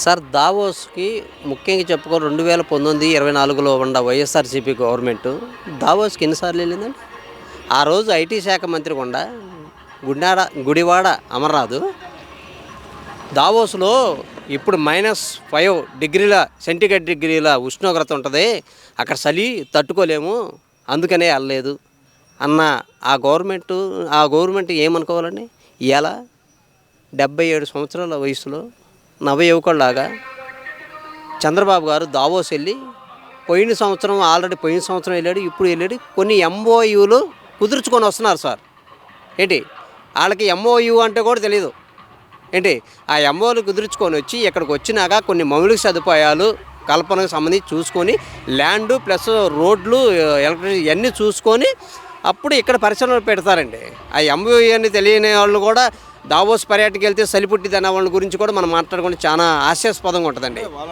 Sir దావోస్కి ముఖ్యంగా చెప్పుకో 2019, 24లో ఉన్న వైఎస్ఆర్సీపీ గవర్నమెంట్ దావోస్కి ఎన్నిసార్లు వెళ్ళిందండి. ఆ రోజు ఐటీ శాఖ మంత్రి గుండా గుడివాడ అమర్నాథ్ దావోస్లో ఇప్పుడు -5 డిగ్రీల ఉష్ణోగ్రత ఉంటుంది, అక్కడ చలి తట్టుకోలేము, అందుకనే వెళ్ళలేదు అన్న ఆ గవర్నమెంట్ ఏమనుకోవాలండి. ఇలా 77 సంవత్సరాల వయసులో నవయువకుల్లాగా చంద్రబాబు గారు దావోస్ వెళ్ళి పోయిన సంవత్సరం వెళ్ళాడు, ఇప్పుడు వెళ్ళాడు, కొన్ని ఎంఓయూలు కుదుర్చుకొని వస్తున్నారు సార్. ఏంటి వాళ్ళకి ఎంఓయూ అంటే కూడా తెలియదు. ఏంటి ఆ ఎంఓలు కుదుర్చుకొని వచ్చి ఇక్కడికి వచ్చినాక కొన్ని మౌలిక సదుపాయాలు కల్పనకు సంబంధించి చూసుకొని ల్యాండు ప్లస్ రోడ్లు ఎలక్ట్రిసిటీ ఇవన్నీ చూసుకొని అప్పుడు ఇక్కడ పరిశ్రమలు పెడతారండి. ఆ ఎంఓయూ అని తెలియని వాళ్ళు కూడా దావోస్ పర్యటనకి వెళ్తే సలిపుట్టిది అనే వాళ్ళ గురించి కూడా మనం మాట్లాడుకుంటే చాలా హాస్యాస్పదంగా ఉంటుందండి.